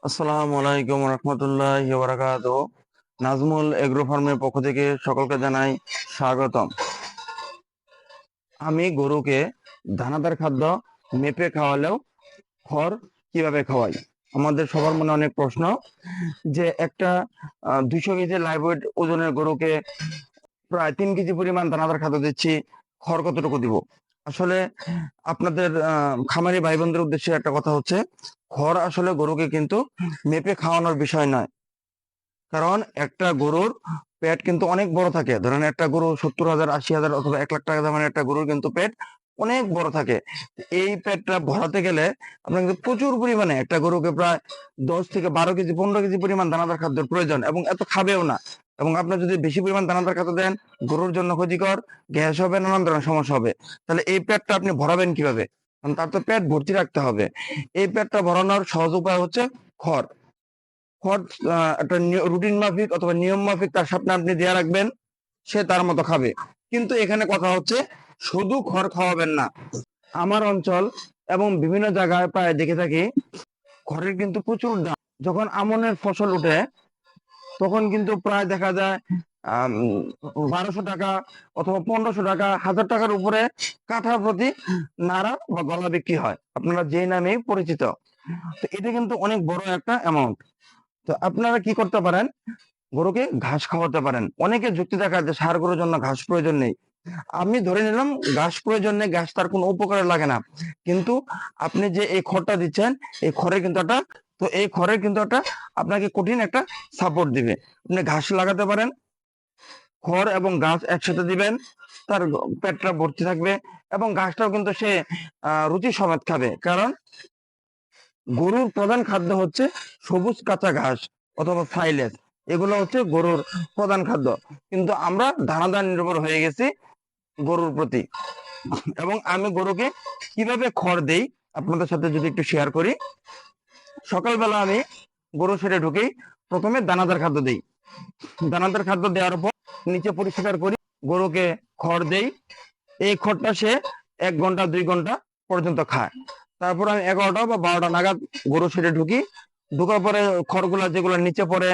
আসসালামু আলাইকুম রহমতুল্লাহি ওয়া বারাকাতুহু। নাজমুল এগ্রো ফার্মের পক্ষ থেকে সকলকে জানাই স্বাগতম। আমি গরুকে দানাদার খাদ্য মেপে খাওয়ালেও খড় কিভাবে খাওয়াই? আমাদের সবার মনে অনেক প্রশ্ন যে একটা 200 কেজি লাইভ ওয়েট ওজনের গরুকে প্রায় 3 কেজি পরিমাণ দানাদার খাদ্য দিচ্ছি, খড় কতটুকু দিব? আসলে আপনাদের খামারি ভাই বোনদের উদ্দেশ্যে একটা কথা হচ্ছে, খড় আসলে গরুকে কিন্তু মেপে খাওয়ানোর বিষয় নয়। কারণ একটা গরুর পেট কিন্তু অনেক বড় থাকে। ধরেন একটা গরু 70,000, 80,000 অথবা 1 লাখ টাকা দামের একটা গরুর কিন্তু পেট অনেক বড় থাকে। এই পেটটা ভরাতে গেলে আপনার কিন্তু প্রচুর পরিমাণে একটা গরুকে প্রায় 10 থেকে 12 কেজি 15 কেজি পরিমাণ দানাদার খাদ্যের প্রয়োজন, এবং এত খাবেও না। এবং আপনি যদি বেশি পরিমাণ দানাদার খাদ্য দেন, গরুর জন্য ক্ষতিকর, গ্যাস হবে, নানান ধরনের সমস্যা হবে। তাহলে এই পেটটা আপনি ভরাবেন কিভাবে? কারণ তার তো পেট ভর্তি রাখতে হবে। এই পেটটা ভরানোর সহজ উপায় হচ্ছে খড়। খড় একটা রুটিন মাফিক অথবা নিয়ম মাফিক তার সামনে আপনি দেয়া রাখবেন, সে তার মতো খাবে। কিন্তু এখানে কথা হচ্ছে শুধু খড় খাওয়াবেন না। আমার অঞ্চল এবং বিভিন্ন জায়গায় প্রায় দেখে থাকি খড়ের কিন্তু প্রচুর দাম। যখন আমনের ফসল উঠে তখন কিন্তু প্রায় দেখা যায় 1200 টাকা অথবা 1500 টাকা, 1000 টাকার উপরে কাঠা প্রতি নাড়া বা গলা বিক্রি হয়, আপনারা যে নামেই পরিচিত। তো এটা কিন্তু অনেক বড় একটা অ্যামাউন্ট। তো আপনারা কি করতে পারেন, গরুকে ঘাস খাওয়াতে পারেন। অনেকে যুক্তি দেখায় যে ষাঁড় গরুর জন্য ঘাস প্রয়োজন নেই। আমি ধরে নিলাম ঘাস প্রয়োজন নেই, ঘাস তার কোনো উপকারে লাগে না। কিন্তু আপনি যে এই খড়টা দিচ্ছেন, এই খড়ে কিন্তু একটা, তো এই খড়ের কিন্তু একটা আপনাকে কঠিন একটা সাপোর্ট দিবে। আপনি ঘাস লাগাতে পারেন, খড় এবং ঘাস একসাথে দিবেন, তার পেটটা ভর্তি থাকবে, এবং ঘাসটাও কিন্তু সে রুচি সমেত খাবে। কারণ গরুর প্রধান খাদ্য হচ্ছে সবুজ কাঁচা ঘাস অথবা সাইলেজ, এগুলো হচ্ছে গরুর প্রধান খাদ্য। কিন্তু আমরা দানাদার নির্ভর হয়ে গেছি গরুর প্রতি। এবং আমি গরুকে কিভাবে খড় দেই আপনাদের সাথে যদি একটু শেয়ার করি। সকালবেলা আমি গরু সেরে ঢুকেই প্রথমে দানাদার খাদ্য দেই। দানাদার খাদ্য দেওয়ার পর নিচে পরিষ্কার করি, গরুকে খড় দেই। এই খড়টা সে 1 ঘন্টা 2 ঘন্টা পর্যন্ত খায়। তারপর আমি 11টা বা 12টা নাগাদ গরু সেরে ঢুকি। ঢুকার পরে খড়গুলা যেগুলো নিচে পড়ে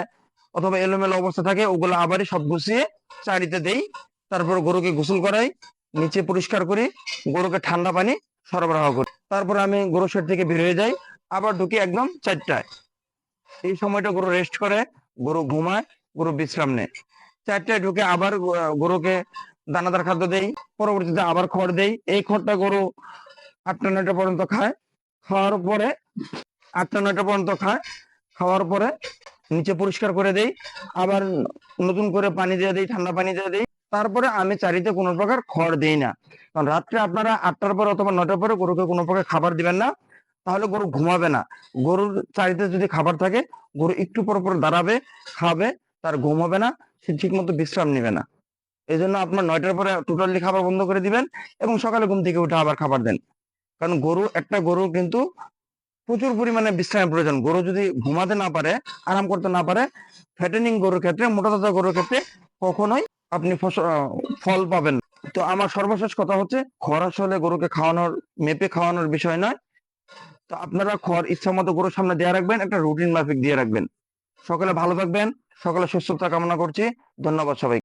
অথবা এলোমেলো অবস্থা থাকে ওগুলো আবারই সব গুছিয়ে চারিতে দেই। তারপর গরুকে গোসল করাই, নিচে পরিষ্কার করি, গরুকে ঠান্ডা পানি সরবরাহ করি। তারপর আমি গরু শেড থেকে বের হয়ে যাই, আবার ঢুকি একদম 4টায়। এই সময়টা গরু রেস্ট করে, গরু ঘুমায়, গরু বিশ্রাম নেয়। 4টায় ঢুকে আবার গরুকে দানাদার খাদ্য দেই, পরবর্তীতে আবার খড় দেই। এই খড়টা গরু 8টা 9টা পর্যন্ত খায়। খাওয়ার পরে 8টা 9টা পর্যন্ত খায়। খাওয়ার পরে নিচে পরিষ্কার করে দেই, আবার নতুন করে পানি দিয়ে দেই, ঠান্ডা পানি দিয়ে দেই। তারপরে আমি চারিতে কোনো প্রকার খড় দেই না। কারণ রাত্রে আপনারা 8টার পরে অথবা 9টার পরে গরুকে কোনো প্রকার খাবার দিবেন না, তাহলে গরু ঘুমাবে না। গরুর চারিতে যদি খাবার থাকে, গরু একটু পর পর দাঁড়াবে, খাবে, তার ঘুম হবে না, সে ঠিক মতো বিশ্রাম নিবে না। এই জন্য আপনার 9টার পরে টোটালি খাবার বন্ধ করে দিবেন, এবং সকালে ঘুম থেকে উঠে আবার খাবার দেন। কারণ একটা গরু কিন্তু প্রচুর পরিমাণে বিশ্রামের প্রয়োজন। গরু যদি ঘুমাতে না পারে, আরাম করতে না পারে, ফ্যাটেনিং গরুর ক্ষেত্রে, মোটা তাজা গরুর ক্ষেত্রে কখনোই আপনি ফল পাবেন না। তো আমার সর্বশেষ কথা হচ্ছে, খড় আসলে গরুকে খাওয়ানোর, মেপে খাওয়ানোর বিষয় নয়। তো আপনারা খড় ইচ্ছা মতো গরুর সামনে দিয়ে রাখবেন, একটা রুটিন মাফিক দিয়ে রাখবেন। সকলে ভালো থাকবেন, সকলে সুস্থতা কামনা করছি। ধন্যবাদ সবাই।